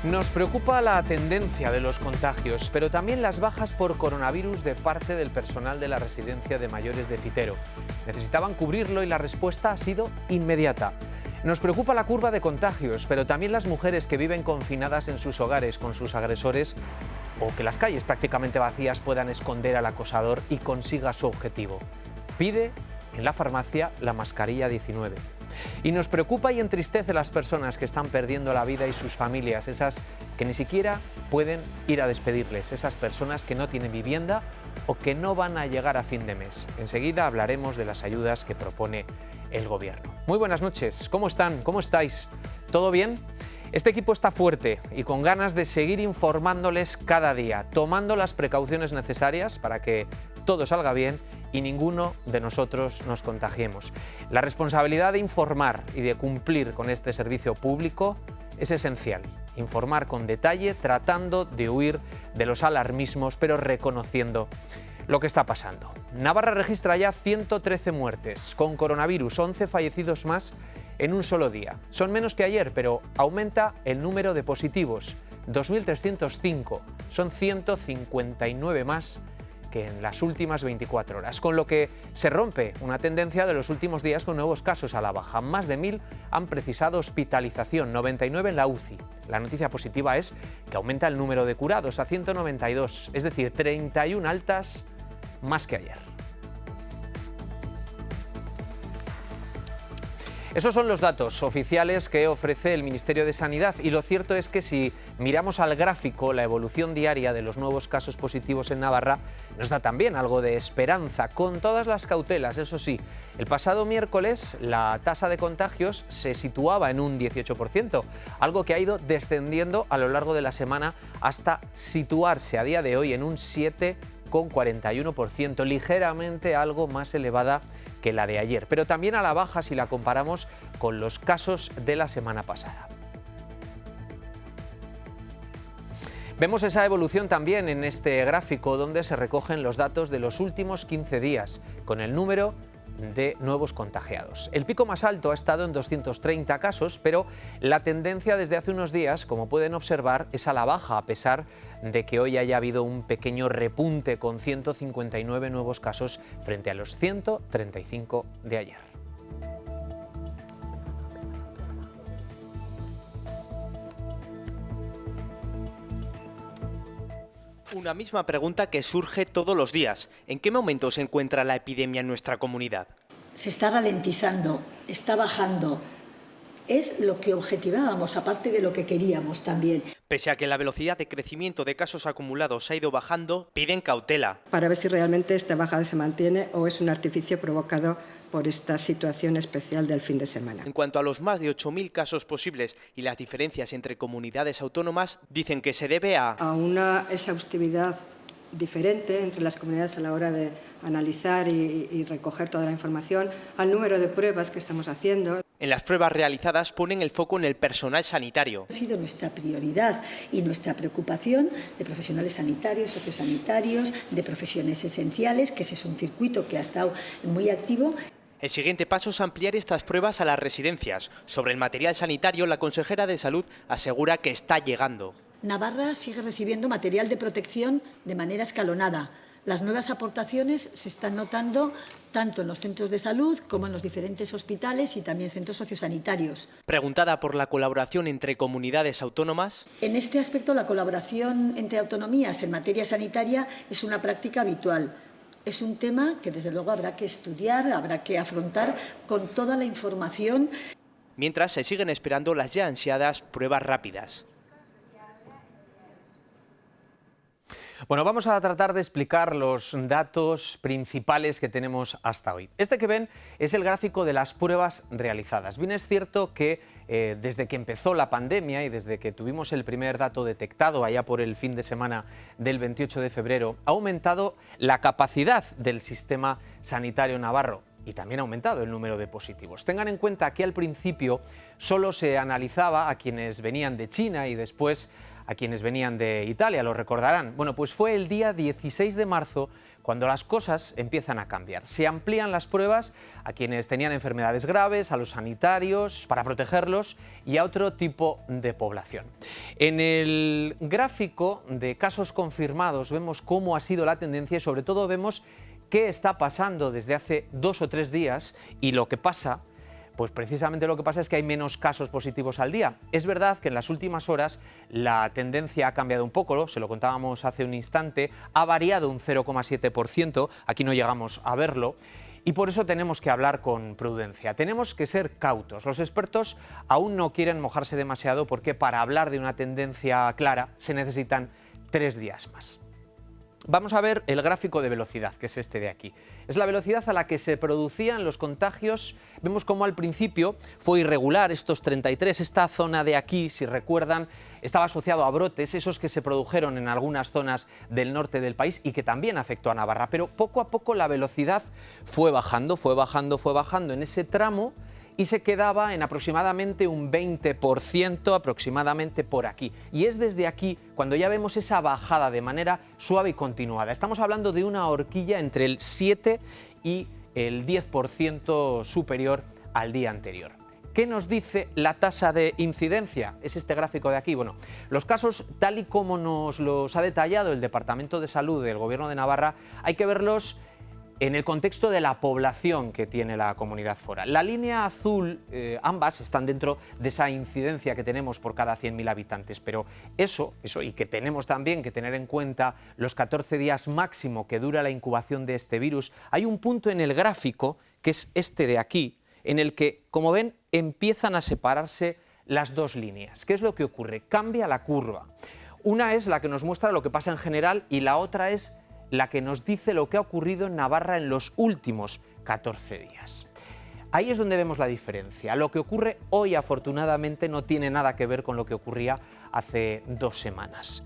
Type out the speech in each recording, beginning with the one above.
Nos preocupa la tendencia de los contagios, pero también las bajas por coronavirus de parte del personal de la residencia de mayores de Citero. Necesitaban cubrirlo y la respuesta ha sido inmediata. Nos preocupa la curva de contagios, pero también las mujeres que viven confinadas en sus hogares con sus agresores o que las calles prácticamente vacías puedan esconder al acosador y consiga su objetivo. Pide en la farmacia la mascarilla 19. Y nos preocupa y entristece a las personas que están perdiendo la vida y sus familias, esas que ni siquiera pueden ir a despedirles, esas personas que no tienen vivienda o que no van a llegar a fin de mes. Enseguida hablaremos de las ayudas que propone el Gobierno. Muy buenas noches, ¿cómo están? ¿Cómo estáis? ¿Todo bien? Este equipo está fuerte y con ganas de seguir informándoles cada día, tomando las precauciones necesarias para que todo salga bien y ninguno de nosotros nos contagiemos. La responsabilidad de informar y de cumplir con este servicio público es esencial. Informar con detalle, tratando de huir de los alarmismos, pero reconociendo lo que está pasando. Navarra registra ya 113 muertes con coronavirus, 11 fallecidos más en un solo día. Son menos que ayer, pero aumenta el número de positivos, 2.305, son 159 más que en las últimas 24 horas, con lo que se rompe una tendencia de los últimos días con nuevos casos a la baja. Más de 1.000 han precisado hospitalización, 99 en la UCI. La noticia positiva es que aumenta el número de curados a 192, es decir, 31 altas más que ayer. Esos son los datos oficiales que ofrece el Ministerio de Sanidad y lo cierto es que si miramos al gráfico la evolución diaria de los nuevos casos positivos en Navarra nos da también algo de esperanza, con todas las cautelas, eso sí. El pasado miércoles la tasa de contagios se situaba en un 18%, algo que ha ido descendiendo a lo largo de la semana hasta situarse a día de hoy en un 7,41%, ligeramente algo más elevada que la de ayer, pero también a la baja si la comparamos con los casos de la semana pasada. Vemos esa evolución también en este gráfico donde se recogen los datos de los últimos 15 días con el número de nuevos contagiados. El pico más alto ha estado en 230 casos, pero la tendencia desde hace unos días, como pueden observar, es a la baja, a pesar de que hoy haya habido un pequeño repunte con 159 nuevos casos frente a los 135 de ayer. Una misma pregunta que surge todos los días. ¿En qué momento se encuentra la epidemia en nuestra comunidad? Se está ralentizando, está bajando. Es lo que objetivábamos, aparte de lo que queríamos también. Pese a que la velocidad de crecimiento de casos acumulados ha ido bajando, piden cautela. Para ver si realmente esta bajada se mantiene o es un artificio provocado por esta situación especial del fin de semana. En cuanto a los más de 8.000 casos posibles y las diferencias entre comunidades autónomas, dicen que se debe a una exhaustividad diferente entre las comunidades a la hora de analizar y recoger toda la información, al número de pruebas que estamos haciendo. En las pruebas realizadas ponen el foco en el personal sanitario. Ha sido nuestra prioridad y nuestra preocupación de profesionales sanitarios, sociosanitarios, de profesiones esenciales, que ese es un circuito que ha estado muy activo. El siguiente paso es ampliar estas pruebas a las residencias. Sobre el material sanitario, la consejera de Salud asegura que está llegando. Navarra sigue recibiendo material de protección de manera escalonada. Las nuevas aportaciones se están notando tanto en los centros de salud como en los diferentes hospitales y también centros sociosanitarios. Preguntada por la colaboración entre comunidades autónomas. En este aspecto, la colaboración entre autonomías en materia sanitaria es una práctica habitual. Es un tema que desde luego habrá que estudiar, habrá que afrontar con toda la información. Mientras se siguen esperando las ya ansiadas pruebas rápidas. Bueno, vamos a tratar de explicar los datos principales que tenemos hasta hoy. Este que ven es el gráfico de las pruebas realizadas. Bien es cierto que desde que empezó la pandemia y desde que tuvimos el primer dato detectado allá por el fin de semana del 28 de febrero, ha aumentado la capacidad del sistema sanitario navarro y también ha aumentado el número de positivos. Tengan en cuenta que al principio solo se analizaba a quienes venían de China y después a quienes venían de Italia, lo recordarán. Bueno, pues fue el día 16 de marzo cuando las cosas empiezan a cambiar. Se amplían las pruebas a quienes tenían enfermedades graves, a los sanitarios, para protegerlos, y a otro tipo de población. En el gráfico de casos confirmados vemos cómo ha sido la tendencia y sobre todo vemos qué está pasando desde hace 2 o 3 días y lo que pasa. Pues precisamente lo que pasa es que hay menos casos positivos al día. Es verdad que en las últimas horas la tendencia ha cambiado un poco, se lo contábamos hace un instante, ha variado un 0,7%, aquí no llegamos a verlo, y por eso tenemos que hablar con prudencia, tenemos que ser cautos. Los expertos aún no quieren mojarse demasiado porque para hablar de una tendencia clara se necesitan 3 días más. Vamos a ver el gráfico de velocidad, que es este de aquí. Es la velocidad a la que se producían los contagios. Vemos cómo al principio fue irregular, estos 33, esta zona de aquí, si recuerdan, estaba asociado a brotes, esos que se produjeron en algunas zonas del norte del país y que también afectó a Navarra. Pero poco a poco la velocidad fue bajando en ese tramo, y se quedaba en aproximadamente un 20%, aproximadamente por aquí. Y es desde aquí cuando ya vemos esa bajada de manera suave y continuada. Estamos hablando de una horquilla entre el 7 y el 10% superior al día anterior. ¿Qué nos dice la tasa de incidencia? Es este gráfico de aquí. Bueno, los casos, tal y como nos los ha detallado el Departamento de Salud del Gobierno de Navarra, hay que verlos en el contexto de la población que tiene la comunidad foral. La línea azul, ambas están dentro de esa incidencia que tenemos por cada 100.000 habitantes, pero eso y que tenemos también que tener en cuenta los 14 días máximo que dura la incubación de este virus. Hay un punto en el gráfico, que es este de aquí, en el que, como ven, empiezan a separarse las dos líneas. ¿Qué es lo que ocurre? Cambia la curva. Una es la que nos muestra lo que pasa en general y la otra es la que nos dice lo que ha ocurrido en Navarra en los últimos 14 días. Ahí es donde vemos la diferencia. Lo que ocurre hoy, afortunadamente, no tiene nada que ver con lo que ocurría hace 2 semanas.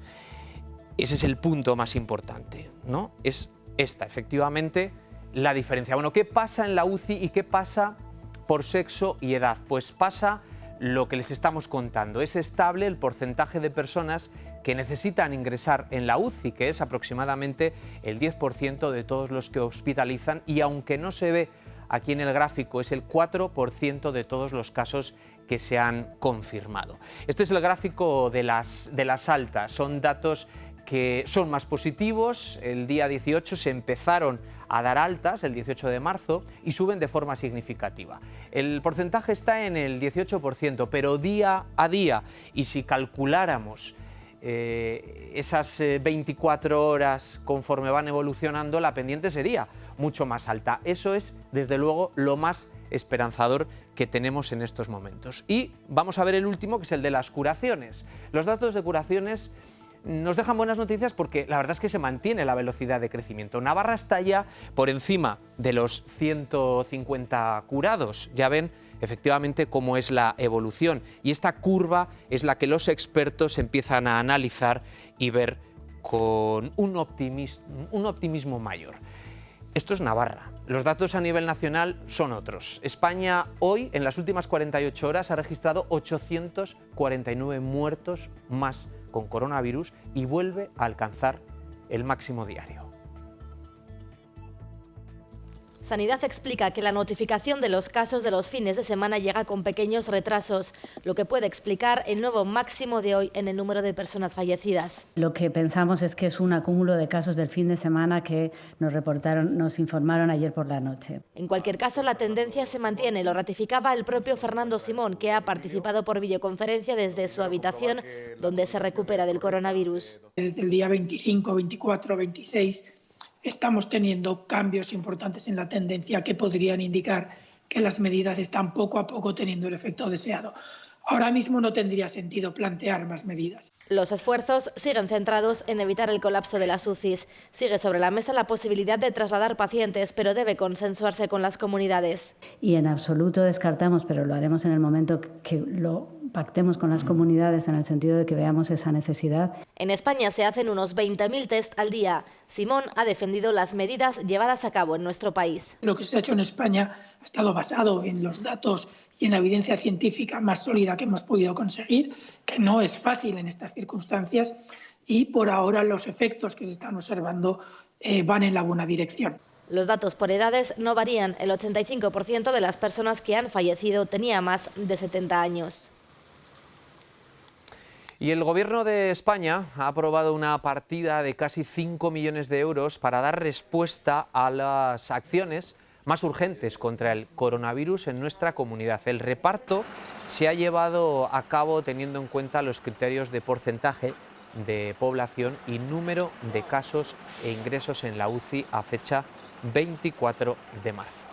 Ese es el punto más importante, ¿no? Es esta, efectivamente, la diferencia. Bueno, ¿qué pasa en la UCI y qué pasa por sexo y edad? Pues pasa lo que les estamos contando. Es estable el porcentaje de personas que necesitan ingresar en la UCI, que es aproximadamente el 10% de todos los que hospitalizan, y aunque no se ve aquí en el gráfico, es el 4% de todos los casos que se han confirmado. Este es el gráfico de las altas, son datos que son más positivos. El día 18 se empezaron a dar altas, el 18 de marzo, y suben de forma significativa. El porcentaje está en el 18%, pero día a día, y si calculáramos esas 24 horas conforme van evolucionando, la pendiente sería mucho más alta. Eso es, desde luego, lo más esperanzador que tenemos en estos momentos. Y vamos a ver el último, que es el de las curaciones. Los datos de curaciones nos dejan buenas noticias porque la verdad es que se mantiene la velocidad de crecimiento. Navarra está ya por encima de los 150 curados. Ya ven efectivamente cómo es la evolución, y esta curva es la que los expertos empiezan a analizar y ver con un optimismo mayor. Esto es Navarra. Los datos a nivel nacional son otros. España hoy, en las últimas 48 horas, ha registrado 849 muertos más con coronavirus y vuelve a alcanzar el máximo diario. Sanidad explica que la notificación de los casos de los fines de semana llega con pequeños retrasos, lo que puede explicar el nuevo máximo de hoy en el número de personas fallecidas. Lo que pensamos es que es un acúmulo de casos del fin de semana que nos informaron ayer por la noche. En cualquier caso, la tendencia se mantiene, lo ratificaba el propio Fernando Simón, que ha participado por videoconferencia desde su habitación, donde se recupera del coronavirus. Desde el día 25, 24, 26... estamos teniendo cambios importantes en la tendencia que podrían indicar que las medidas están poco a poco teniendo el efecto deseado. Ahora mismo no tendría sentido plantear más medidas. Los esfuerzos siguen centrados en evitar el colapso de las UCIs. Sigue sobre la mesa la posibilidad de trasladar pacientes, pero debe consensuarse con las comunidades. Y en absoluto descartamos, pero lo haremos en el momento que lo pactemos con las comunidades en el sentido de que veamos esa necesidad. En España se hacen unos 20.000 test al día. Simón ha defendido las medidas llevadas a cabo en nuestro país. Lo que se ha hecho en España ha estado basado en los datos y en la evidencia científica más sólida que hemos podido conseguir, que no es fácil en estas circunstancias, y por ahora los efectos que se están observando van en la buena dirección. Los datos por edades no varían. El 85% de las personas que han fallecido tenía más de 70 años. Y el Gobierno de España ha aprobado una partida de casi 5 millones de euros para dar respuesta a las acciones más urgentes contra el coronavirus en nuestra comunidad. El reparto se ha llevado a cabo teniendo en cuenta los criterios de porcentaje de población y número de casos e ingresos en la UCI a fecha 24 de marzo.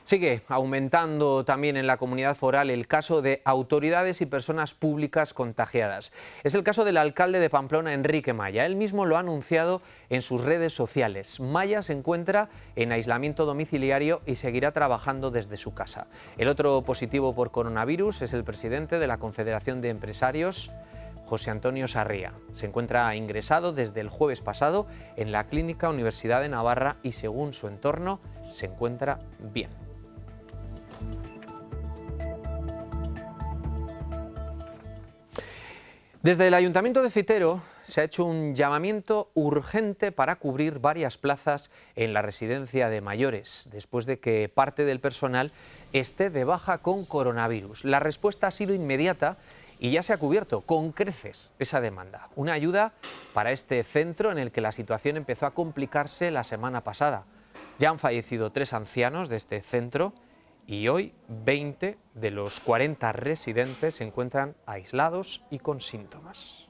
Sigue aumentando también en la comunidad foral el caso de autoridades y personas públicas contagiadas. Es el caso del alcalde de Pamplona, Enrique Maya. Él mismo lo ha anunciado en sus redes sociales. Maya se encuentra en aislamiento domiciliario y seguirá trabajando desde su casa. El otro positivo por coronavirus es el presidente de la Confederación de Empresarios, José Antonio Sarria. Se encuentra ingresado desde el jueves pasado en la Clínica Universidad de Navarra y, según su entorno, se encuentra bien. Desde el Ayuntamiento de Fitero se ha hecho un llamamiento urgente para cubrir varias plazas en la residencia de mayores, después de que parte del personal esté de baja con coronavirus. La respuesta ha sido inmediata y ya se ha cubierto con creces esa demanda. Una ayuda para este centro en el que la situación empezó a complicarse la semana pasada. Ya han fallecido 3 ancianos de este centro y hoy 20 de los 40 residentes se encuentran aislados y con síntomas.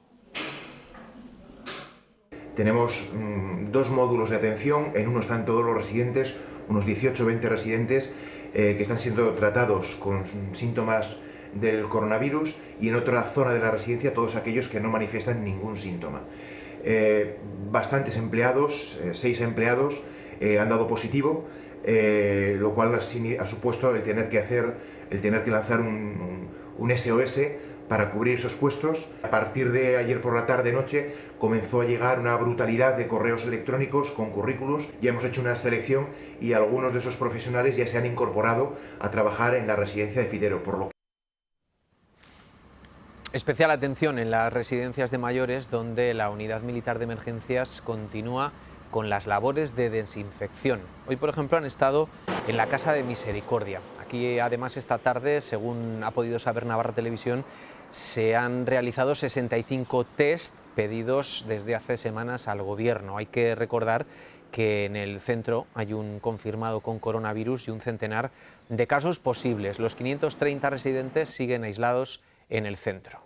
Tenemos 2 módulos de atención, en uno están todos los residentes, unos 18 o 20 residentes que están siendo tratados con síntomas del coronavirus, y en otra zona de la residencia todos aquellos que no manifiestan ningún síntoma. Bastantes empleados, 6 empleados han dado positivo, lo cual ha supuesto el tener que lanzar un SOS para cubrir esos puestos. A partir de ayer por la tarde-noche comenzó a llegar una brutalidad de correos electrónicos con currículos. Ya hemos hecho una selección y algunos de esos profesionales ya se han incorporado a trabajar en la residencia de Fitero, por lo que... Especial atención en las residencias de mayores, donde la Unidad Militar de Emergencias continúa con las labores de desinfección. Hoy, por ejemplo, han estado en la Casa de Misericordia. Aquí, además, esta tarde, según ha podido saber Navarra Televisión, se han realizado 65 test pedidos desde hace semanas al Gobierno. Hay que recordar que en el centro hay un confirmado con coronavirus y un centenar de casos posibles. Los 530 residentes siguen aislados en el centro.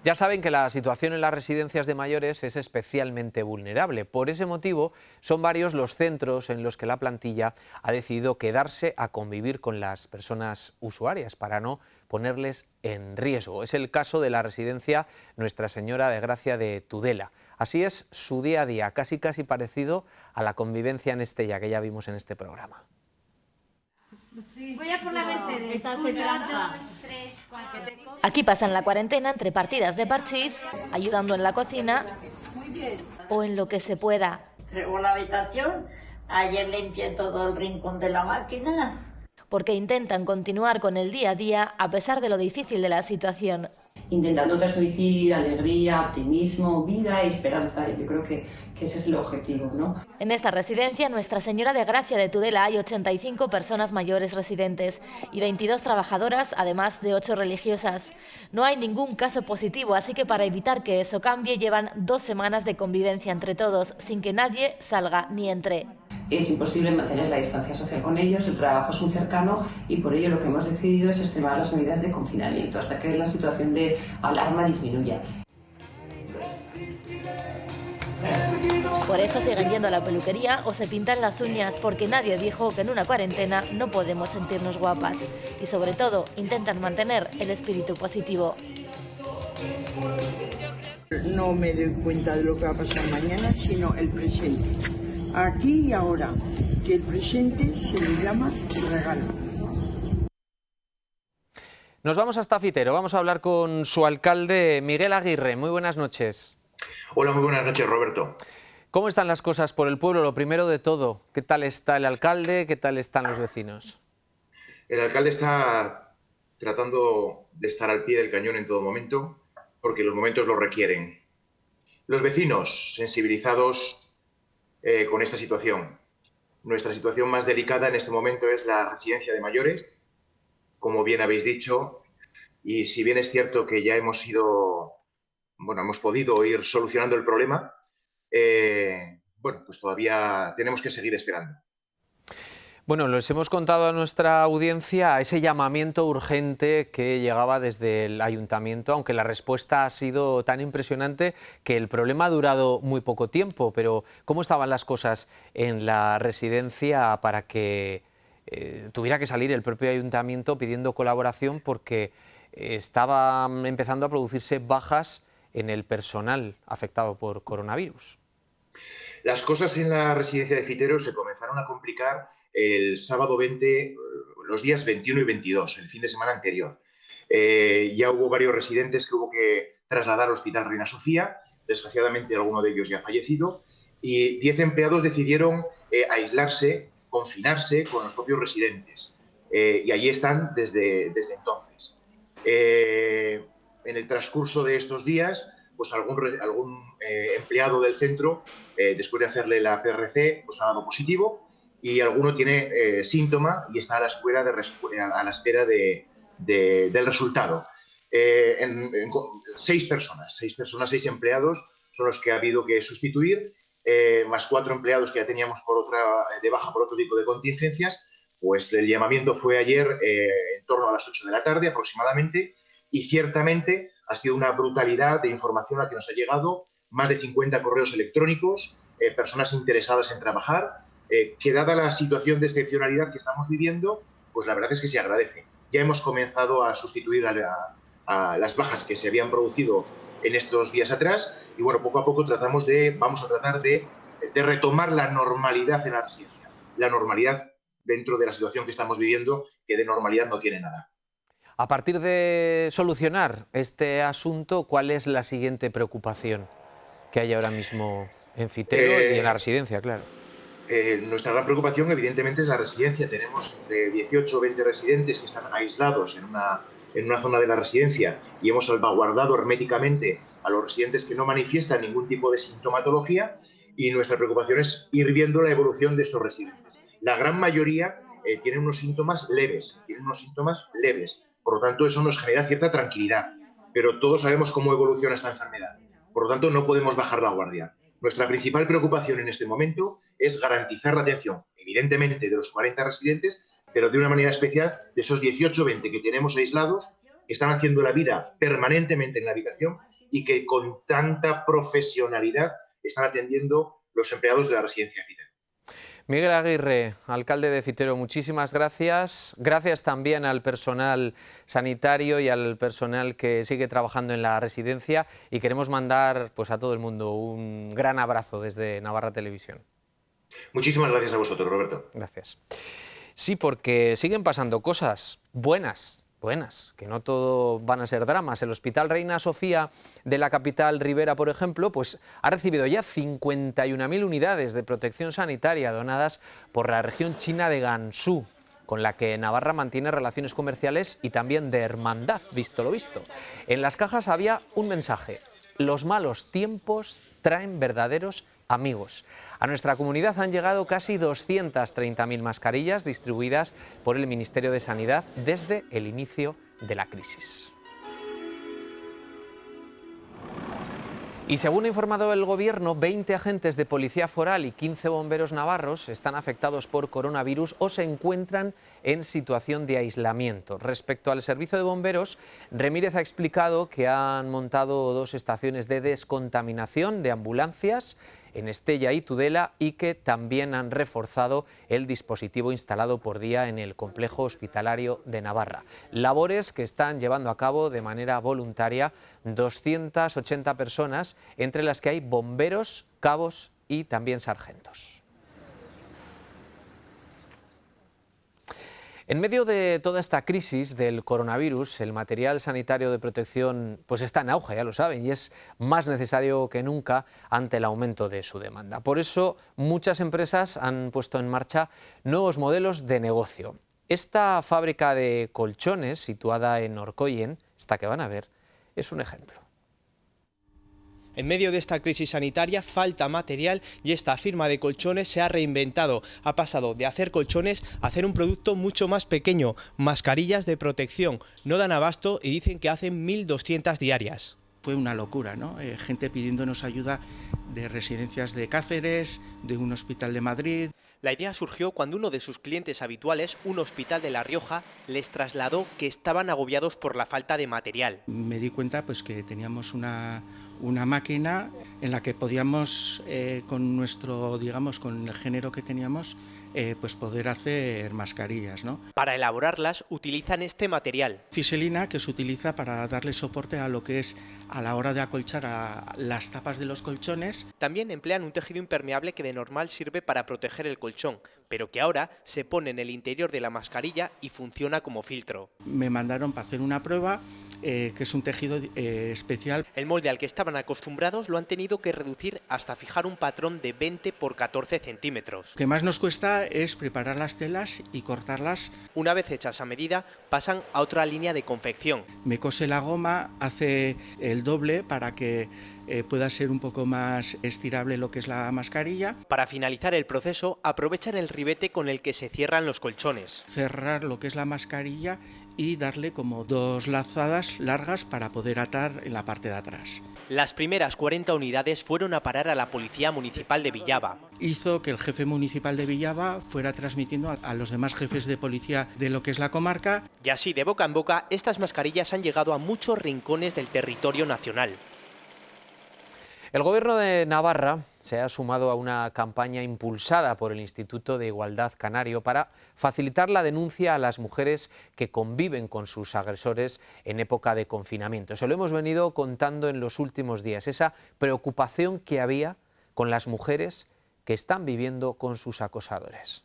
Ya saben que la situación en las residencias de mayores es especialmente vulnerable. Por ese motivo, son varios los centros en los que la plantilla ha decidido quedarse a convivir con las personas usuarias para no ponerles en riesgo. Es el caso de la residencia Nuestra Señora de Gracia de Tudela. Así es su día a día, casi parecido a la convivencia en Estella que ya vimos en este programa. Voy a por la Mercedes. Aquí pasan la cuarentena entre partidas de parchís, ayudando en la cocina o en lo que se pueda. Fregó la habitación, ayer limpié todo el rincón de la máquina. Porque intentan continuar con el día a día a pesar de lo difícil de la situación. Intentando transmitir alegría, optimismo, vida y esperanza. Yo creo que ese es el objetivo, ¿no? En esta residencia, Nuestra Señora de Gracia de Tudela, hay 85 personas mayores residentes y 22 trabajadoras, además de 8 religiosas. No hay ningún caso positivo, así que para evitar que eso cambie, llevan 2 semanas de convivencia entre todos, sin que nadie salga ni entre. Es imposible mantener la distancia social con ellos, el trabajo es muy cercano y por ello lo que hemos decidido es extremar las medidas de confinamiento hasta que la situación de alarma disminuya. Por eso siguen yendo a la peluquería o se pintan las uñas, porque nadie dijo que en una cuarentena no podemos sentirnos guapas. Y sobre todo, intentan mantener el espíritu positivo. No me doy cuenta de lo que va a pasar mañana, sino el presente. Aquí y ahora, que el presente se le llama regalo. Nos vamos hasta Fitero, vamos a hablar con su alcalde, Miguel Aguirre. Muy buenas noches. Hola, muy buenas noches, Roberto. ¿Cómo están las cosas por el pueblo? Lo primero de todo, ¿qué tal está el alcalde? ¿Qué tal están los vecinos? El alcalde está tratando de estar al pie del cañón en todo momento, porque los momentos lo requieren. Los vecinos sensibilizados con esta situación. Nuestra situación más delicada en este momento es la residencia de mayores, como bien habéis dicho, y si bien es cierto que ya hemos podido ir solucionando el problema, pues todavía tenemos que seguir esperando. Bueno, les hemos contado a nuestra audiencia ese llamamiento urgente que llegaba desde el ayuntamiento, aunque la respuesta ha sido tan impresionante que el problema ha durado muy poco tiempo. Pero ¿cómo estaban las cosas en la residencia para que tuviera que salir el propio ayuntamiento pidiendo colaboración, porque estaban empezando a producirse bajas en el personal afectado por coronavirus? Las cosas en la residencia de Fitero se comenzaron a complicar el sábado 20, los días 21 y 22, el fin de semana anterior. Ya hubo varios residentes que hubo que trasladar al Hospital Reina Sofía, desgraciadamente alguno de ellos ya ha fallecido, y 10 empleados decidieron aislarse, confinarse con los propios residentes. Y allí están desde entonces. En el transcurso de estos días, pues algún empleado del centro, después de hacerle la PRC, pues ha dado positivo, y alguno tiene síntoma y está a la espera del resultado. 6 6 empleados son los que ha habido que sustituir, más 4 empleados que ya teníamos de baja por otro tipo de contingencias. Pues el llamamiento fue ayer en torno a las 8 de la tarde aproximadamente, y ciertamente ha sido una brutalidad de información a la que nos ha llegado, más de 50 correos electrónicos, personas interesadas en trabajar, que dada la situación de excepcionalidad que estamos viviendo, pues la verdad es que se agradece. Ya hemos comenzado a sustituir a las bajas que se habían producido en estos días atrás, y bueno, poco a poco vamos a tratar de retomar la normalidad en la residencia. La normalidad dentro de la situación que estamos viviendo, que de normalidad no tiene nada. A partir de solucionar este asunto, ¿cuál es la siguiente preocupación que hay ahora mismo en Fitero y en la residencia, claro? Nuestra gran preocupación, evidentemente, es la residencia. Tenemos entre 18 o 20 residentes que están aislados en una zona de la residencia, y hemos salvaguardado herméticamente a los residentes que no manifiestan ningún tipo de sintomatología, y nuestra preocupación es ir viendo la evolución de estos residentes. La gran mayoría tienen unos síntomas leves, por lo tanto eso nos genera cierta tranquilidad, pero todos sabemos cómo evoluciona esta enfermedad, por lo tanto no podemos bajar la guardia. Nuestra principal preocupación en este momento es garantizar la atención, evidentemente, de los 40 residentes, pero de una manera especial de esos 18 o 20 que tenemos aislados, que están haciendo la vida permanentemente en la habitación y que con tanta profesionalidad están atendiendo los empleados de la residencia Fitero. Miguel Aguirre, alcalde de Fitero, muchísimas gracias. Gracias también al personal sanitario y al personal que sigue trabajando en la residencia, y queremos mandar pues a todo el mundo un gran abrazo desde Navarra Televisión. Muchísimas gracias a vosotros, Roberto. Gracias. Sí, porque siguen pasando cosas buenas, que no todo van a ser dramas. El Hospital Reina Sofía de la capital ribera, por ejemplo, pues ha recibido ya 51.000 unidades de protección sanitaria donadas por la región china de Gansu, con la que Navarra mantiene relaciones comerciales y también de hermandad, visto lo visto. En las cajas había un mensaje: los malos tiempos traen verdaderos amigos. A nuestra comunidad han llegado casi 230.000 mascarillas distribuidas por el Ministerio de Sanidad desde el inicio de la crisis. Y según ha informado el Gobierno, 20 agentes de Policía Foral y 15 bomberos navarros están afectados por coronavirus o se encuentran en situación de aislamiento. Respecto al servicio de bomberos, Remírez ha explicado que han montado 2 estaciones de descontaminación de ambulancias en Estella y Tudela y que también han reforzado el dispositivo instalado por día en el complejo hospitalario de Navarra. Labores que están llevando a cabo de manera voluntaria 280 personas, entre las que hay bomberos, cabos y también sargentos. En medio de toda esta crisis del coronavirus, el material sanitario de protección pues está en auge, ya lo saben, y es más necesario que nunca ante el aumento de su demanda. Por eso, muchas empresas han puesto en marcha nuevos modelos de negocio. Esta fábrica de colchones, situada en Orcoyen, esta que van a ver, es un ejemplo. En medio de esta crisis sanitaria falta material y esta firma de colchones se ha reinventado. Ha pasado de hacer colchones a hacer un producto mucho más pequeño, mascarillas de protección. No dan abasto y dicen que hacen 1.200 diarias. Fue una locura, ¿no? Gente pidiéndonos ayuda de residencias de Cáceres, de un hospital de Madrid. La idea surgió cuando uno de sus clientes habituales, un hospital de La Rioja, les trasladó que estaban agobiados por la falta de material. Me di cuenta pues, que teníamos una máquina en la que podíamos, con nuestro, digamos, con el género que teníamos, pues poder hacer mascarillas, ¿no? Para elaborarlas utilizan este material. Fiselina, que se utiliza para darle soporte a lo que es a la hora de acolchar a las tapas de los colchones. También emplean un tejido impermeable que de normal sirve para proteger el colchón, pero que ahora se pone en el interior de la mascarilla y funciona como filtro. Me mandaron para hacer una prueba, que es un tejido especial. El molde al que estaban acostumbrados lo han tenido que reducir hasta fijar un patrón de 20 por 14 centímetros. Lo que más nos cuesta es preparar las telas y cortarlas. Una vez hechas a medida, pasan a otra línea de confección. Me cose la goma, hace el doble para que pueda ser un poco más estirable lo que es la mascarilla. Para finalizar el proceso, aprovechan el ribete con el que se cierran los colchones. Cerrar lo que es la mascarilla y darle como 2 lazadas largas para poder atar en la parte de atrás. Las primeras 40 unidades fueron a parar a la Policía Municipal de Villava. Hizo que el jefe municipal de Villava fuera transmitiendo a los demás jefes de policía de lo que es la comarca. Y así, de boca en boca, estas mascarillas han llegado a muchos rincones del territorio nacional. El Gobierno de Navarra se ha sumado a una campaña impulsada por el Instituto de Igualdad Canario para facilitar la denuncia a las mujeres que conviven con sus agresores en época de confinamiento. Se lo hemos venido contando en los últimos días, esa preocupación que había con las mujeres que están viviendo con sus acosadores.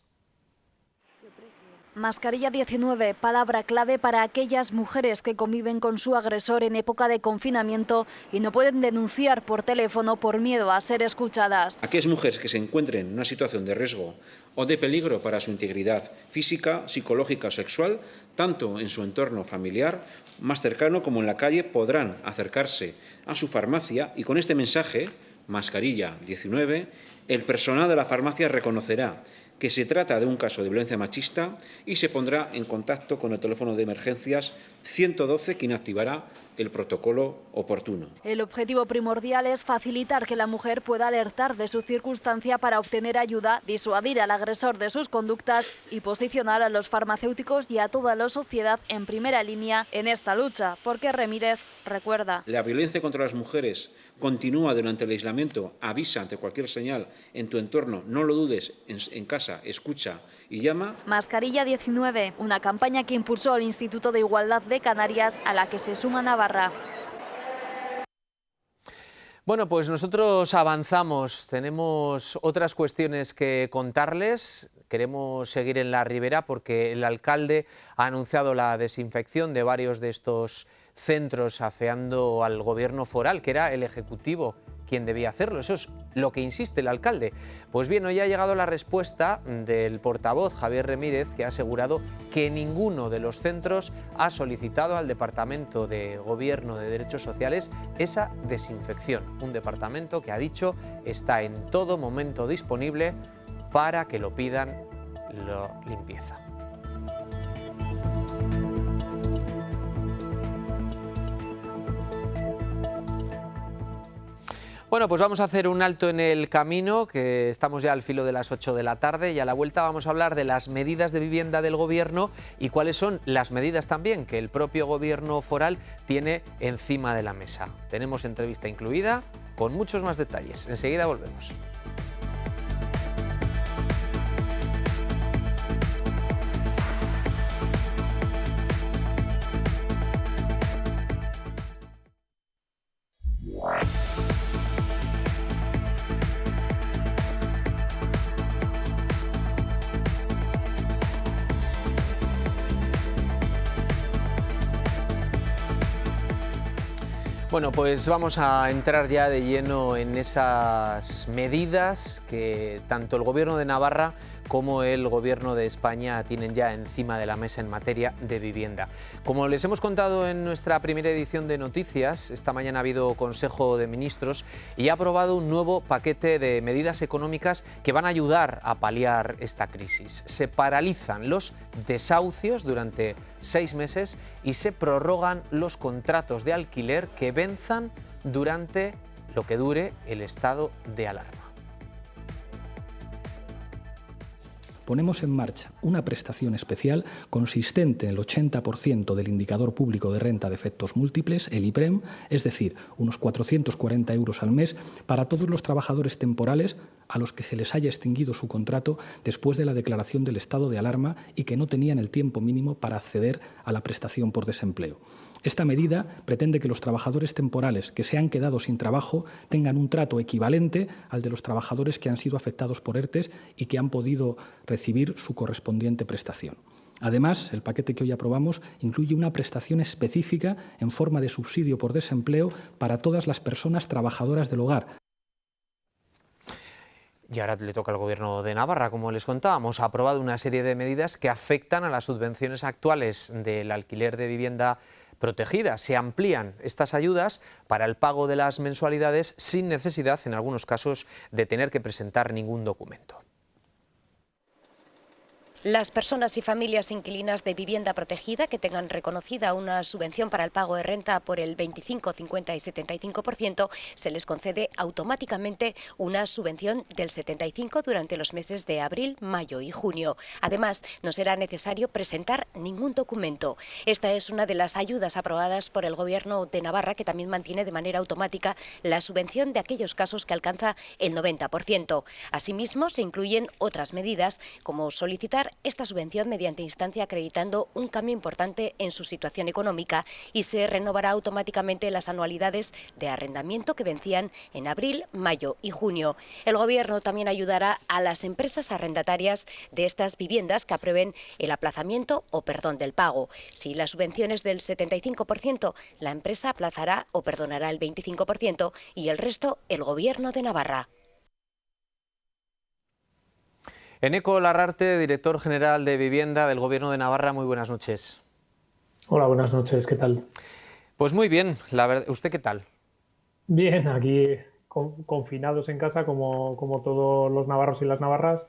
Mascarilla 19, palabra clave para aquellas mujeres que conviven con su agresor en época de confinamiento y no pueden denunciar por teléfono por miedo a ser escuchadas. Aquellas mujeres que se encuentren en una situación de riesgo o de peligro para su integridad física, psicológica o sexual, tanto en su entorno familiar más cercano como en la calle, podrán acercarse a su farmacia y con este mensaje, Mascarilla 19, el personal de la farmacia reconocerá que se trata de un caso de violencia machista y se pondrá en contacto con el teléfono de emergencias 112, quien activará el protocolo oportuno. El objetivo primordial es facilitar que la mujer pueda alertar de su circunstancia para obtener ayuda, disuadir al agresor de sus conductas y posicionar a los farmacéuticos y a toda la sociedad en primera línea en esta lucha, porque Remírez recuerda. La violencia contra las mujeres continúa durante el aislamiento, avisa ante cualquier señal en tu entorno, no lo dudes, en casa, escucha y llama. Mascarilla 19, una campaña que impulsó el Instituto de Igualdad de Canarias, a la que se suma Navarra. Bueno, pues nosotros avanzamos, tenemos otras cuestiones que contarles. Queremos seguir en la Ribera porque el alcalde ha anunciado la desinfección de varios de estos centros, afeando al gobierno foral, que era el ejecutivo quien debía hacerlo. Eso es lo que insiste el alcalde. Pues bien, hoy ha llegado la respuesta del portavoz Javier Remírez, que ha asegurado que ninguno de los centros ha solicitado al Departamento de Gobierno de Derechos Sociales esa desinfección. Un departamento que ha dicho está en todo momento disponible para que lo pidan la limpieza. Bueno, pues vamos a hacer un alto en el camino, que estamos ya al filo de las 8 de la tarde y a la vuelta vamos a hablar de las medidas de vivienda del Gobierno y cuáles son las medidas también que el propio Gobierno foral tiene encima de la mesa. Tenemos entrevista incluida con muchos más detalles. Enseguida volvemos. Bueno, pues vamos a entrar ya de lleno en esas medidas que tanto el Gobierno de Navarra como el Gobierno de España tienen ya encima de la mesa en materia de vivienda. Como les hemos contado en nuestra primera edición de Noticias, esta mañana ha habido Consejo de Ministros y ha aprobado un nuevo paquete de medidas económicas que van a ayudar a paliar esta crisis. Se paralizan los desahucios durante 6 meses y se prorrogan los contratos de alquiler que venzan durante lo que dure el estado de alarma. Ponemos en marcha una prestación especial consistente en el 80% del indicador público de renta de efectos múltiples, el IPREM, es decir, unos 440 euros al mes para todos los trabajadores temporales a los que se les haya extinguido su contrato después de la declaración del estado de alarma y que no tenían el tiempo mínimo para acceder a la prestación por desempleo. Esta medida pretende que los trabajadores temporales que se han quedado sin trabajo tengan un trato equivalente al de los trabajadores que han sido afectados por ERTEs y que han podido recibir su correspondiente prestación. Además, el paquete que hoy aprobamos incluye una prestación específica en forma de subsidio por desempleo para todas las personas trabajadoras del hogar. Y ahora le toca al Gobierno de Navarra, como les contábamos. Ha aprobado una serie de medidas que afectan a las subvenciones actuales del alquiler de vivienda protegida. Se amplían estas ayudas para el pago de las mensualidades sin necesidad, en algunos casos, de tener que presentar ningún documento. Las personas y familias inquilinas de vivienda protegida que tengan reconocida una subvención para el pago de renta por el 25, 50 y 75%, se les concede automáticamente una subvención del 75% durante los meses de abril, mayo y junio. Además, no será necesario presentar ningún documento. Esta es una de las ayudas aprobadas por el Gobierno de Navarra, que también mantiene de manera automática la subvención de aquellos casos que alcanza el 90%. Asimismo, se incluyen otras medidas, como solicitar esta subvención mediante instancia acreditando un cambio importante en su situación económica, y se renovará automáticamente las anualidades de arrendamiento que vencían en abril, mayo y junio. El Gobierno también ayudará a las empresas arrendatarias de estas viviendas que aprueben el aplazamiento o perdón del pago. Si la subvención es del 75%, la empresa aplazará o perdonará el 25% y el resto el Gobierno de Navarra. Eneko Larrarte, director general de Vivienda del Gobierno de Navarra, muy buenas noches. Hola, buenas noches, ¿qué tal? Pues muy bien, la verdad. ¿Usted qué tal? Bien, aquí confinados en casa como todos los navarros y las navarras,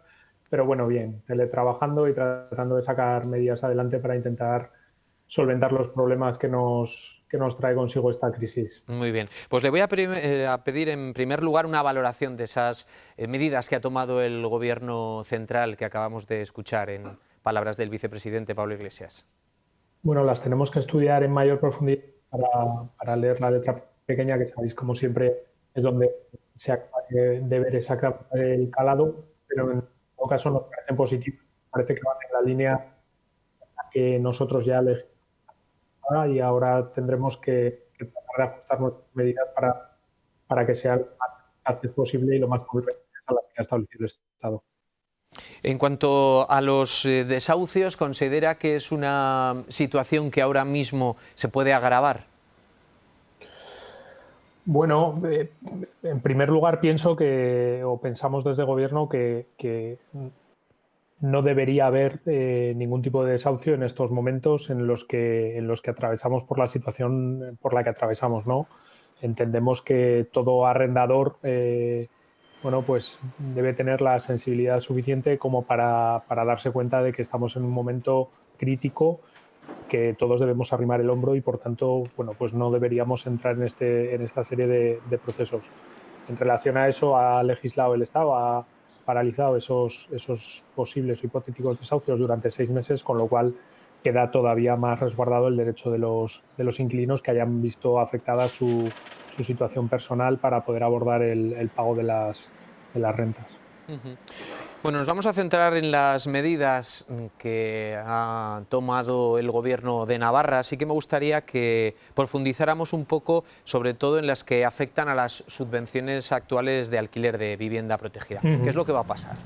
pero bueno, bien, teletrabajando y tratando de sacar medidas adelante para intentar solventar los problemas que nos trae consigo esta crisis. Muy bien, pues le voy a pedir en primer lugar una valoración de esas medidas que ha tomado el Gobierno central que acabamos de escuchar en palabras del vicepresidente Pablo Iglesias. Bueno, las tenemos que estudiar en mayor profundidad para leer la letra pequeña, que sabéis, como siempre, es donde se acaba de ver exactamente el calado, pero en todo caso nos parecen positivos, parece que van en la línea que nosotros ya elegimos. Y ahora tendremos que tratar de ajustar nuestras medidas para que sea lo más eficaz posible y lo más conveniente a las que ha establecido el Estado. En cuanto a los desahucios, ¿considera que es una situación que ahora mismo se puede agravar? Bueno, en primer lugar pensamos desde el Gobierno que no debería haber ningún tipo de desahucio en estos momentos en los que atravesamos por la situación por la que atravesamos, ¿no? Entendemos que todo arrendador pues debe tener la sensibilidad suficiente como para darse cuenta de que estamos en un momento crítico, que todos debemos arrimar el hombro y por tanto pues no deberíamos entrar en esta serie de procesos. En relación a eso, ha legislado el Estado, ha paralizado esos posibles o hipotéticos desahucios durante 6 meses, con lo cual queda todavía más resguardado el derecho de los inquilinos que hayan visto afectada su situación personal para poder abordar el pago de las rentas. Bueno, nos vamos a centrar en las medidas que ha tomado el Gobierno de Navarra, así que me gustaría que profundizáramos un poco, sobre todo en las que afectan a las subvenciones actuales de alquiler de vivienda protegida. ¿Qué es lo que va a pasar?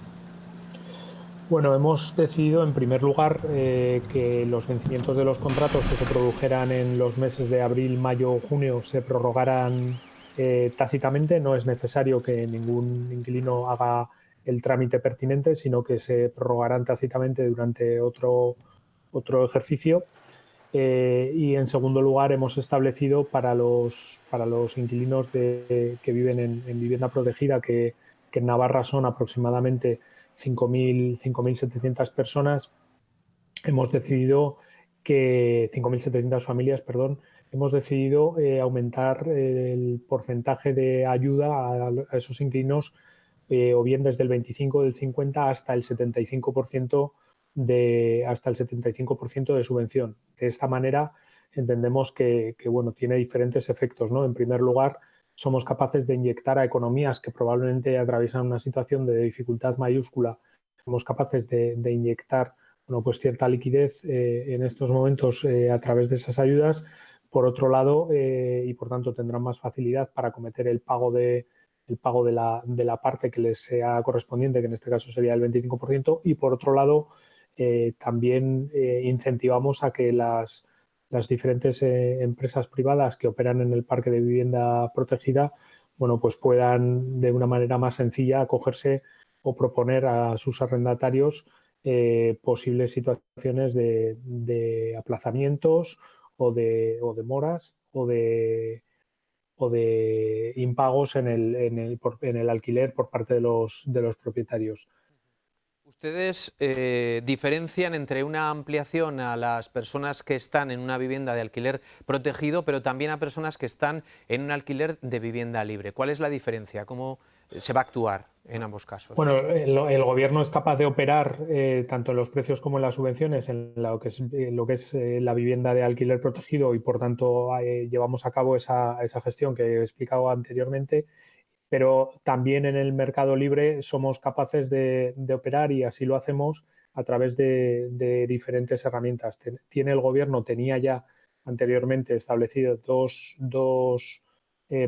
Bueno, hemos decidido en primer lugar que los vencimientos de los contratos que se produjeran en los meses de abril, mayo, junio se prorrogaran tácitamente. No es necesario que ningún inquilino haga el trámite pertinente, sino que se prorrogarán tácitamente durante otro ejercicio. Y en segundo lugar hemos establecido para los inquilinos que viven en vivienda protegida, que en Navarra son aproximadamente 5.700 personas, hemos decidido que 5.700 familias, perdón, hemos decidido aumentar el porcentaje de ayuda a esos inquilinos o bien desde el 25, del 50 hasta el 75% de subvención. De esta manera entendemos que bueno, tiene diferentes efectos, ¿no? En primer lugar, somos capaces de inyectar a economías que probablemente atraviesan una situación de dificultad mayúscula, somos capaces de inyectar, bueno, pues cierta liquidez en estos momentos a través de esas ayudas. Por otro lado, y por tanto tendrán más facilidad para acometer el pago de la parte que les sea correspondiente, que en este caso sería el 25%, y por otro lado también incentivamos a que las diferentes empresas privadas que operan en el parque de vivienda protegida, bueno, pues puedan de una manera más sencilla acogerse o proponer a sus arrendatarios posibles situaciones de aplazamientos o de demoras o de impagos en el alquiler por parte de los propietarios. ¿Ustedes diferencian entre una ampliación a las personas que están en una vivienda de alquiler protegido, pero también a personas que están en un alquiler de vivienda libre? ¿Cuál es la diferencia? ¿Cómo se va a actuar en ambos casos? Bueno, el Gobierno es capaz de operar tanto en los precios como en las subvenciones en lo que es la vivienda de alquiler protegido, y por tanto llevamos a cabo esa gestión que he explicado anteriormente. Pero también en el mercado libre somos capaces de operar, y así lo hacemos a través de diferentes herramientas. El Gobierno tenía ya anteriormente establecido dos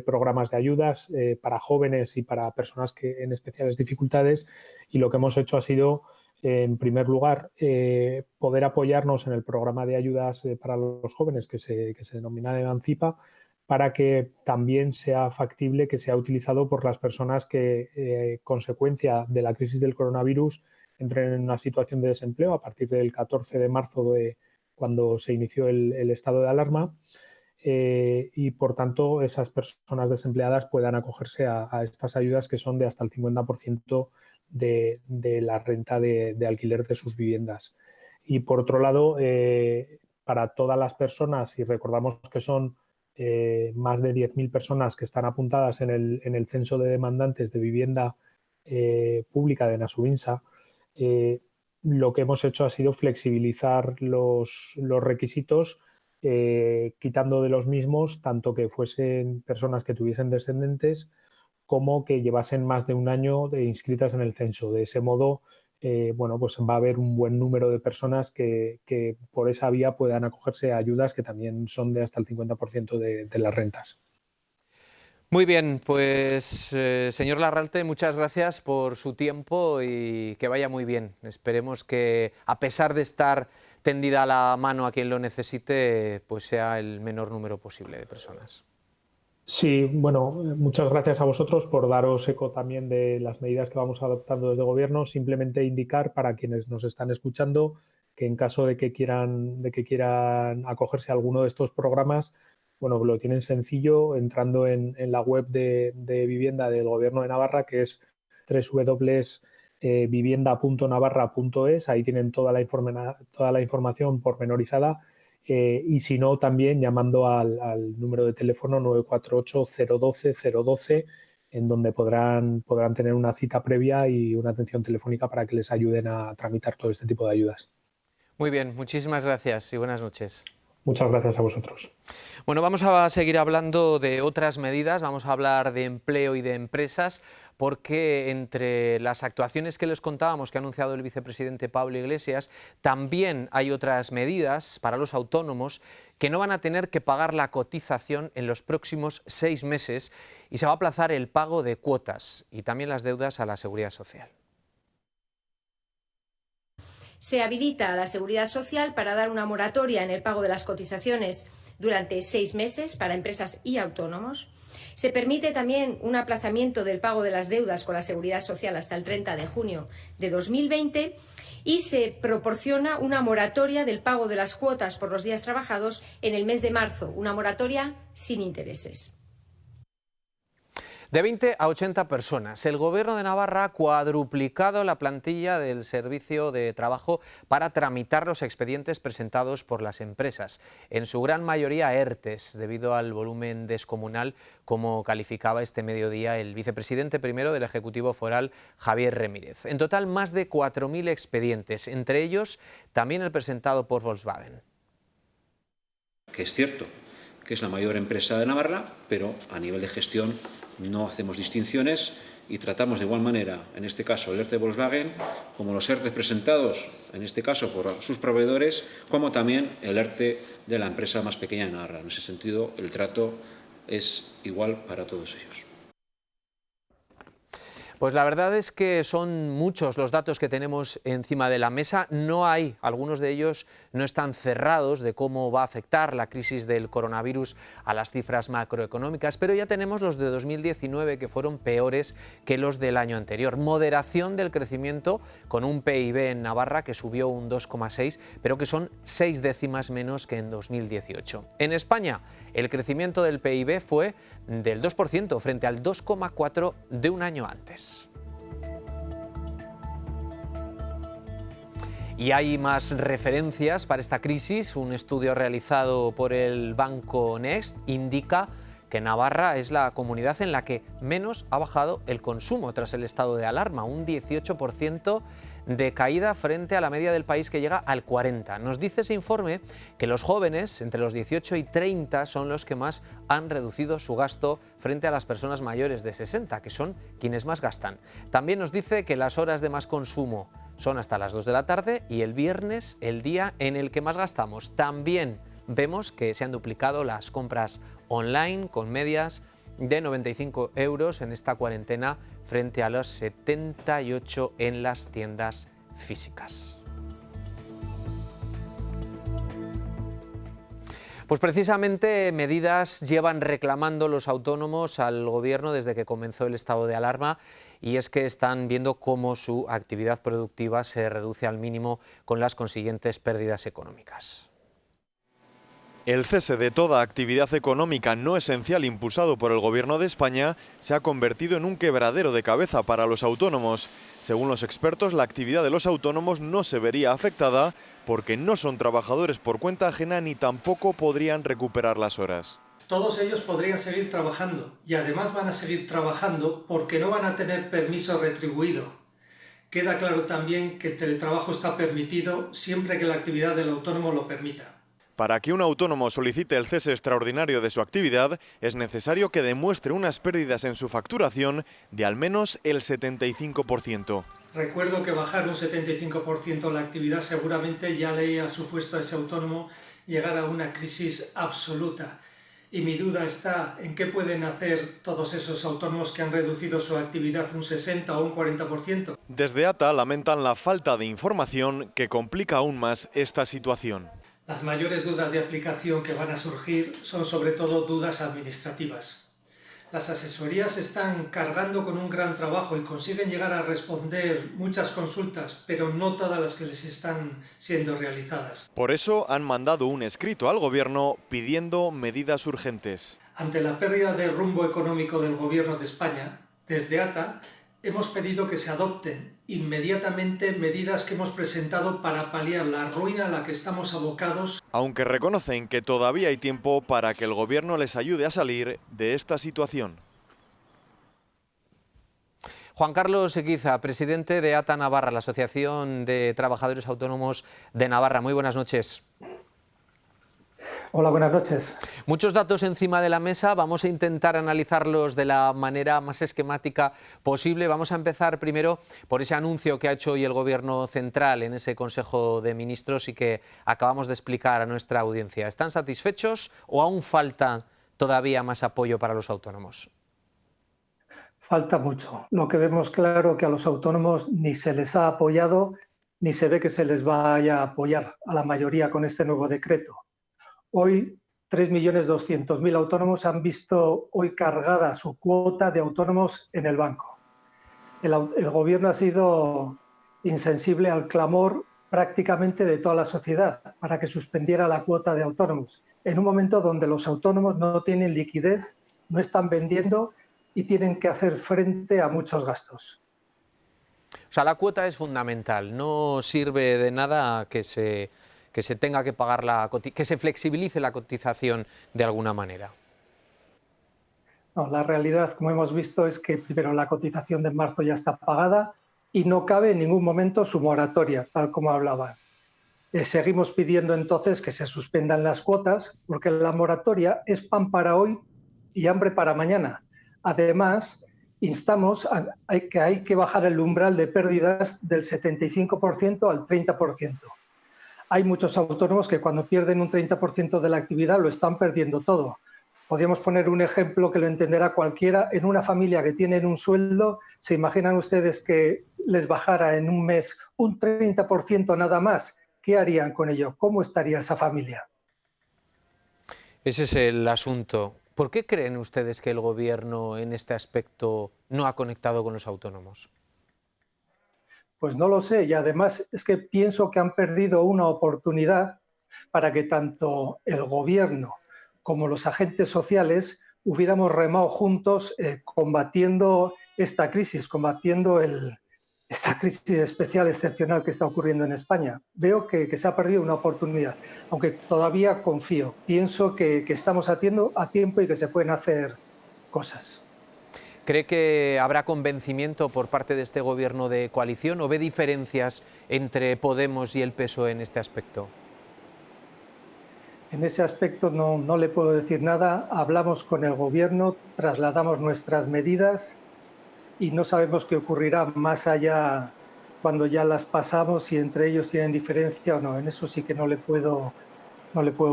programas de ayudas para jóvenes y para personas en especiales dificultades, y lo que hemos hecho ha sido, en primer lugar, poder apoyarnos en el programa de ayudas para los jóvenes que se denomina Emancipa, para que también sea factible que sea utilizado por las personas que, consecuencia de la crisis del coronavirus, entren en una situación de desempleo a partir del 14 de marzo, cuando se inició el estado de alarma, y por tanto esas personas desempleadas puedan acogerse a estas ayudas, que son de hasta el 50% de la renta de alquiler de sus viviendas. Y por otro lado, para todas las personas, y recordamos que son más de 10.000 personas que están apuntadas en el censo de demandantes de vivienda pública de Nasubinsa, lo que hemos hecho ha sido flexibilizar los requisitos, quitando de los mismos tanto que fuesen personas que tuviesen descendientes como que llevasen más de un año inscritas en el censo. De ese modo, bueno, pues va a haber un buen número de personas que por esa vía puedan acogerse a ayudas que también son de hasta el 50% de las rentas. Muy bien, pues señor Larralte, muchas gracias por su tiempo y que vaya muy bien. Esperemos que, a pesar de estar tendida la mano a quien lo necesite, pues sea el menor número posible de personas. Sí, bueno, muchas gracias a vosotros por daros eco también de las medidas que vamos adoptando desde el Gobierno. Simplemente indicar para quienes nos están escuchando que en caso de que quieran acogerse a alguno de estos programas, bueno, lo tienen sencillo entrando en la web de vivienda del Gobierno de Navarra, que es www.vivienda.navarra.es. Ahí tienen toda la información pormenorizada. Y si no, también llamando al número de teléfono 948-012-012, en donde podrán tener una cita previa y una atención telefónica para que les ayuden a tramitar todo este tipo de ayudas. Muy bien, muchísimas gracias y buenas noches. Muchas gracias a vosotros. Bueno, vamos a seguir hablando de otras medidas, vamos a hablar de empleo y de empresas, porque entre las actuaciones que les contábamos que ha anunciado el vicepresidente Pablo Iglesias, también hay otras medidas para los autónomos que no van a tener que pagar la cotización en los próximos 6 meses y se va a aplazar el pago de cuotas y también las deudas a la Seguridad Social. Se habilita a la Seguridad Social para dar una moratoria en el pago de las cotizaciones durante 6 meses para empresas y autónomos. Se permite también un aplazamiento del pago de las deudas con la Seguridad Social hasta el 30 de junio de 2020 y se proporciona una moratoria del pago de las cuotas por los días trabajados en el mes de marzo, una moratoria sin intereses. De 20 a 80 personas. El Gobierno de Navarra ha cuadruplicado la plantilla del Servicio de Trabajo para tramitar los expedientes presentados por las empresas, en su gran mayoría ERTEs, debido al volumen descomunal, como calificaba este mediodía el vicepresidente primero del Ejecutivo Foral, Javier Remírez. En total, más de 4.000 expedientes, entre ellos también el presentado por Volkswagen. Que es cierto que es la mayor empresa de Navarra, pero a nivel de gestión no hacemos distinciones y tratamos de igual manera, en este caso el ERTE Volkswagen, como los ERTE presentados, en este caso por sus proveedores, como también el ERTE de la empresa más pequeña de Navarra. En ese sentido, el trato es igual para todos ellos. Pues la verdad es que son muchos los datos que tenemos encima de la mesa. No hay, algunos de ellos no están cerrados de cómo va a afectar la crisis del coronavirus a las cifras macroeconómicas, pero ya tenemos los de 2019 que fueron peores que los del año anterior. Moderación del crecimiento con un PIB en Navarra que subió un 2,6, pero que son 6 décimas menos que en 2018. En España, el crecimiento del PIB fue del 2% frente al 2,4% de un año antes. Y hay más referencias para esta crisis. Un estudio realizado por el Banco Next indica que Navarra es la comunidad en la que menos ha bajado el consumo tras el estado de alarma, un 18% de caída frente a la media del país que llega al 40%. Nos dice ese informe que los jóvenes entre los 18 y 30 son los que más han reducido su gasto frente a las personas mayores de 60, que son quienes más gastan. También nos dice que las horas de más consumo son hasta las 2 de la tarde y el viernes el día en el que más gastamos. También vemos que se han duplicado las compras online con medias de 95 € en esta cuarentena frente a los 78 en las tiendas físicas. Pues precisamente medidas llevan reclamando los autónomos al Gobierno desde que comenzó el estado de alarma, y es que están viendo cómo su actividad productiva se reduce al mínimo con las consiguientes pérdidas económicas. El cese de toda actividad económica no esencial impulsado por el Gobierno de España se ha convertido en un quebradero de cabeza para los autónomos. Según los expertos, la actividad de los autónomos no se vería afectada porque no son trabajadores por cuenta ajena ni tampoco podrían recuperar las horas. Todos ellos podrían seguir trabajando y además van a seguir trabajando porque no van a tener permiso retribuido. Queda claro también que el teletrabajo está permitido siempre que la actividad del autónomo lo permita. Para que un autónomo solicite el cese extraordinario de su actividad, es necesario que demuestre unas pérdidas en su facturación de al menos el 75%. Recuerdo que bajar un 75% la actividad seguramente ya le ha supuesto a ese autónomo llegar a una crisis absoluta. Y mi duda está en qué pueden hacer todos esos autónomos que han reducido su actividad un 60 o un 40%. Desde ATA lamentan la falta de información que complica aún más esta situación. Las mayores dudas de aplicación que van a surgir son sobre todo dudas administrativas. Las asesorías se están cargando con un gran trabajo y consiguen llegar a responder muchas consultas, pero no todas las que les están siendo realizadas. Por eso han mandado un escrito al Gobierno pidiendo medidas urgentes. Ante la pérdida de rumbo económico del Gobierno de España, desde ATA hemos pedido que se adopten inmediatamente medidas que hemos presentado para paliar la ruina a la que estamos abocados. Aunque reconocen que todavía hay tiempo para que el Gobierno les ayude a salir de esta situación. Juan Carlos Eguiza, presidente de ATA Navarra, la Asociación de Trabajadores Autónomos de Navarra. Muy buenas noches. Hola, buenas noches. Muchos datos encima de la mesa, vamos a intentar analizarlos de la manera más esquemática posible. Vamos a empezar primero por ese anuncio que ha hecho hoy el Gobierno central en ese Consejo de Ministros y que acabamos de explicar a nuestra audiencia. ¿Están satisfechos o aún falta todavía más apoyo para los autónomos? Falta mucho. Lo que vemos claro que a los autónomos ni se les ha apoyado ni se ve que se les vaya a apoyar a la mayoría con este nuevo decreto. Hoy 3.200.000 autónomos han visto hoy cargada su cuota de autónomos en el banco. El Gobierno ha sido insensible al clamor prácticamente de toda la sociedad para que suspendiera la cuota de autónomos, en un momento donde los autónomos no tienen liquidez, no están vendiendo y tienen que hacer frente a muchos gastos. O sea, la cuota es fundamental, no sirve de nada que se tenga que pagar que se flexibilice la cotización de alguna manera. No, la realidad, como hemos visto, es que primero la cotización de marzo ya está pagada y no cabe en ningún momento su moratoria, tal como hablaban. Seguimos pidiendo entonces que se suspendan las cuotas, porque la moratoria es pan para hoy y hambre para mañana. Además, instamos a que hay que bajar el umbral de pérdidas del 75% al 30%. Hay muchos autónomos que cuando pierden un 30% de la actividad lo están perdiendo todo. Podríamos poner un ejemplo que lo entenderá cualquiera. En una familia que tienen un sueldo, ¿se imaginan ustedes que les bajara en un mes un 30% nada más? ¿Qué harían con ello? ¿Cómo estaría esa familia? Ese es el asunto. ¿Por qué creen ustedes que el Gobierno en este aspecto no ha conectado con los autónomos? Pues no lo sé, y además es que pienso que han perdido una oportunidad para que tanto el Gobierno como los agentes sociales hubiéramos remado juntos combatiendo esta crisis, combatiendo esta crisis especial, excepcional que está ocurriendo en España. Veo que se ha perdido una oportunidad, aunque todavía confío. Pienso que estamos a tiempo y que se pueden hacer cosas. ¿Cree que habrá convencimiento por parte de este Gobierno de coalición o ve diferencias entre Podemos y el PSOE en este aspecto? En ese aspecto no le puedo decir nada. Hablamos con el Gobierno, trasladamos nuestras medidas y no sabemos qué ocurrirá más allá cuando ya las pasamos, si entre ellos tienen diferencia o no. En eso sí que no le puedo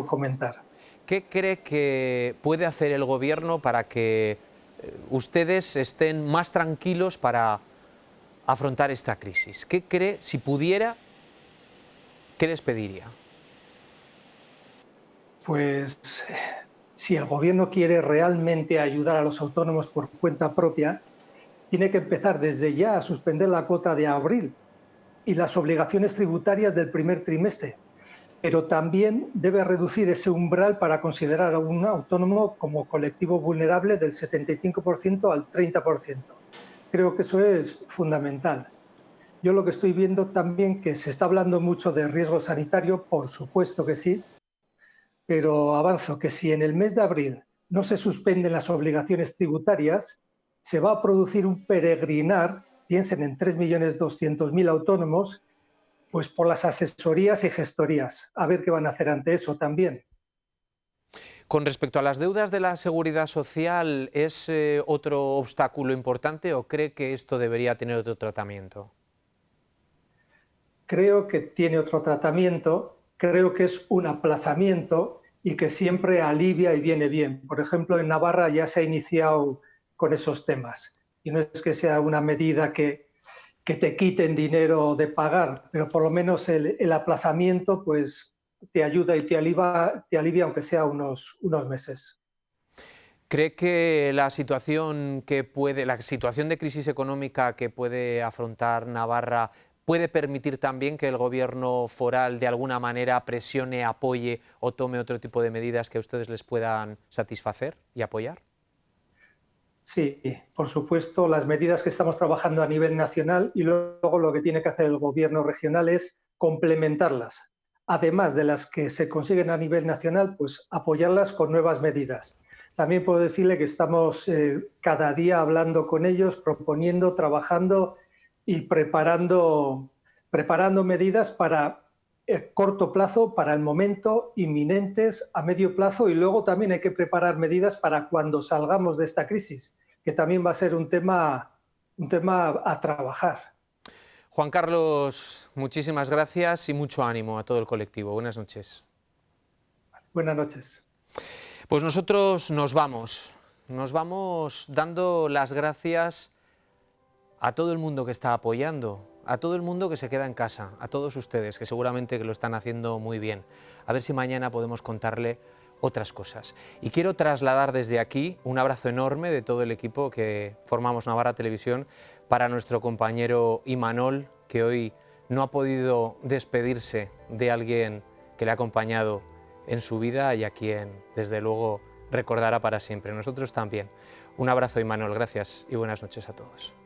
comentar. ¿Qué cree que puede hacer el Gobierno para que ustedes estén más tranquilos para afrontar esta crisis? ¿Qué cree, si pudiera, qué les pediría? Pues si el Gobierno quiere realmente ayudar a los autónomos por cuenta propia, tiene que empezar desde ya a suspender la cuota de abril y las obligaciones tributarias del primer trimestre, pero también debe reducir ese umbral para considerar a un autónomo como colectivo vulnerable del 75% al 30%. Creo que eso es fundamental. Yo lo que estoy viendo también que se está hablando mucho de riesgo sanitario, por supuesto que sí, pero avanzo que si en el mes de abril no se suspenden las obligaciones tributarias, se va a producir un peregrinar, piensen en 3.200.000 autónomos, pues por las asesorías y gestorías. A ver qué van a hacer ante eso también. Con respecto a las deudas de la Seguridad Social, ¿es otro obstáculo importante o cree que esto debería tener otro tratamiento? Creo que tiene otro tratamiento, creo que es un aplazamiento y que siempre alivia y viene bien. Por ejemplo, en Navarra ya se ha iniciado con esos temas. Y no es que sea una medida que te quiten dinero de pagar, pero por lo menos el aplazamiento pues, te ayuda y te alivia aunque sea unos meses. ¿Cree que la situación de crisis económica que puede afrontar Navarra puede permitir también que el Gobierno foral de alguna manera presione, apoye o tome otro tipo de medidas que a ustedes les puedan satisfacer y apoyar? Sí, por supuesto, las medidas que estamos trabajando a nivel nacional y luego lo que tiene que hacer el Gobierno regional es complementarlas. Además de las que se consiguen a nivel nacional, pues apoyarlas con nuevas medidas. También puedo decirle que estamos cada día hablando con ellos, proponiendo, trabajando y preparando medidas para corto plazo, para el momento, inminentes, a medio plazo, y luego también hay que preparar medidas para cuando salgamos de esta crisis, que también va a ser un tema a trabajar. Juan Carlos, muchísimas gracias y mucho ánimo a todo el colectivo. Buenas noches. Buenas noches. Pues nosotros nos vamos dando las gracias a todo el mundo que está apoyando a todo el mundo que se queda en casa, a todos ustedes, que seguramente que lo están haciendo muy bien. A ver si mañana podemos contarle otras cosas. Y quiero trasladar desde aquí un abrazo enorme de todo el equipo que formamos Navarra Televisión para nuestro compañero Imanol, que hoy no ha podido despedirse de alguien que le ha acompañado en su vida y a quien, desde luego, recordará para siempre. Nosotros también. Un abrazo, Imanol, gracias y buenas noches a todos.